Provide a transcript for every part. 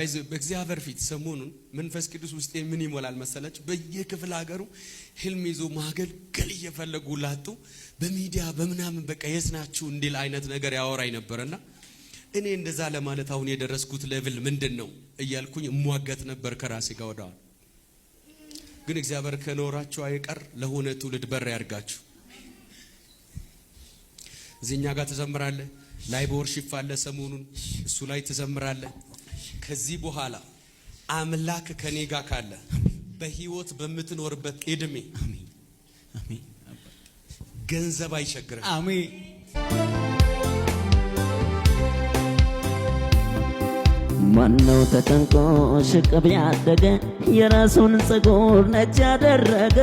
በእግዚአብሔር ፊት ሰሞኑን መንፈስ ቅዱስ ውስጥ ምን ይሞላል መሰለች? በየክፍለ ሀገሩ ህልም ይዞ ማገልገል እየፈለጉ ላጡ በሚዲያ በመናምን በቃ የስናችሁ እንዲል አይነት ነገር ያወራይ ነበርና እኔ እንደዛ ለማለት አሁን የደረስኩት ሌቭል ምንድነው እያልኩኝ እሟገት ነበር ከራሴ ጋር ወዳው። ግን እግዚአብሔር ከኖራችሁ አይቀር ለሆነ ትውልድ በር ያርጋችሁ። እዚህኛ ጋር ተዘምራለህ፣ ላይቭ ወርሺፕ አለ ሰሞኑን እሱ ላይ ተዘምራለህ። ከዚህ በኋላ አምላክ ከኔ ጋር ካለ በህይወት በምትኖርበት እድሜ አሜን አሜን ገንዘብ አይቸግርም። አሜን። ማነው ተጨንቆ ሽቅብ ያደገ የራሱን ፀጉር ነጭ ያደረገ?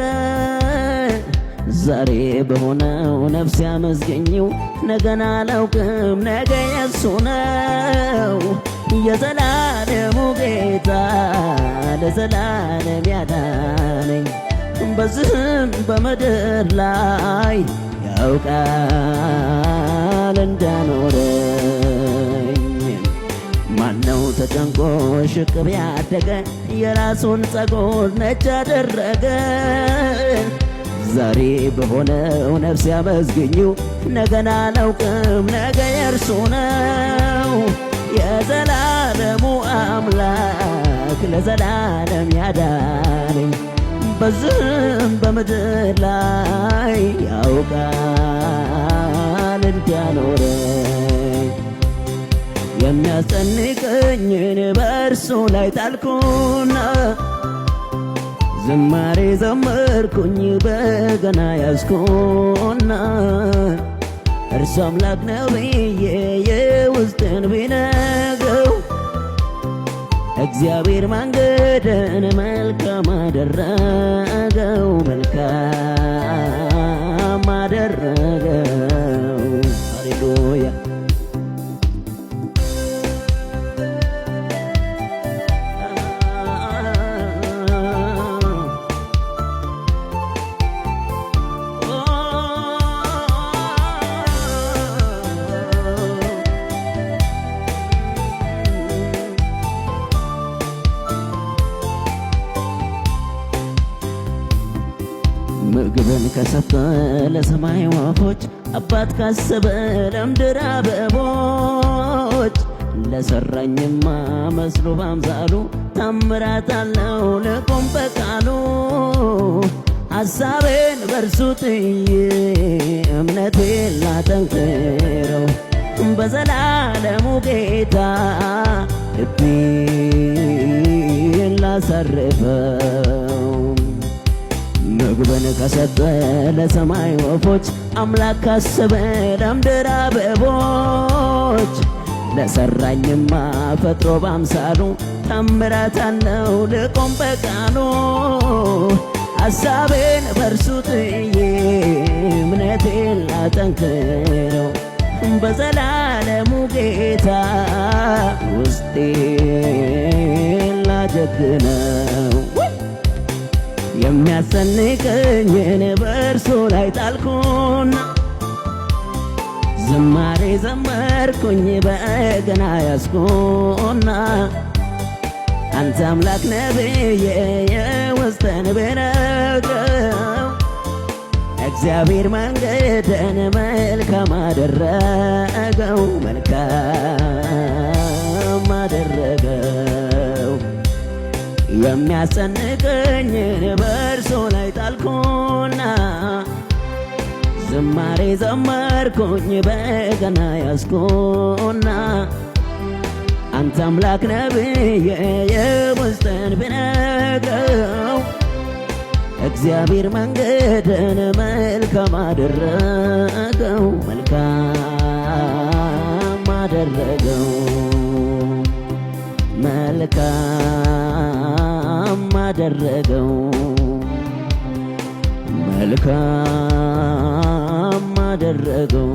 ዛሬ በሆነው ነፍስ ያመስገኘው ነገን አላውቅም ነገ የሱ ነው። የዘላለሙ ጌታ ለዘላለም ያዳነኝ በዚህም በምድር ላይ ያውቃል እንዳኖረኝ። ማነው ተጨንቆ ሽቅብ ያደገ የራሱን ፀጉር ነጭ ያደረገ? ዛሬ በሆነው ነፍስ ያመስገኘው ነገን አላውቅም ነገ የእርሱ ነው። የዘላለሙ አምላክ ለዘላለም ያዳነኝ በዚህም በምድር ላይ ያውቃል እንዲያኖረኝ። የሚያስጨንቀኝን በእርሱ ላይ ጣልኩና ዝማሬ ዘመርኩኝ በገና ያዝኩና እርሱ አምላክ ነው ብዬ የውስጥን ቢነግረው እግዚአብሔር መንገድን መልካም አደረገው መልካም አደረገው። ሃሌሉያ። ምግብን ከሰጠ ለሰማይ ወፎች አባት ካሰበ ለምድር አበቦች ለሰራኝማ መስሎ ባምሳሉ ታምራት አለው ልቆም በቃሉ። ሐሳቤን በርሱ ጥዬ እምነቴን ላጠንክረው በዘላለሙ ጌታ ልቤን ላሳርፈው። ምግብን ከሰጠ ለሰማይ ወፎች አምላክ ካሰበ ለምድር አበቦች ለሰራኝማ ፈጥሮ ባምሳሉ ታምራት አለው ልቆም በቃሉ። ሐሳቤን በርሱ ጥዬ እምነቴን ላጠንክረው በዘላለሙ ጌታ ውስጤን ላጀግነው። የሚያስጨንቀኝን በእርሱ ላይ ጣልኩና ዝማሬ ዘመርኩኝ በገና ያዝኩና አንተ አምላክ ነህ ብዬ የውስጥን ብነግረው እግዚአብሔር መንገድን መልካም አደረገው መልካም አደረገው። የሚያስጨንቀኝን በእርሱ ላይ ጣልኩና ዝማሬ ዘመርኩኝ በገና ያዝኩና አንተ አምላክ ነህ ብዬ የውስጥን ብነግረው እግዚአብሔር መንገድን መልካም አደረገው መልካም አደረገው መልካም አደረገው መልካም አደረገው።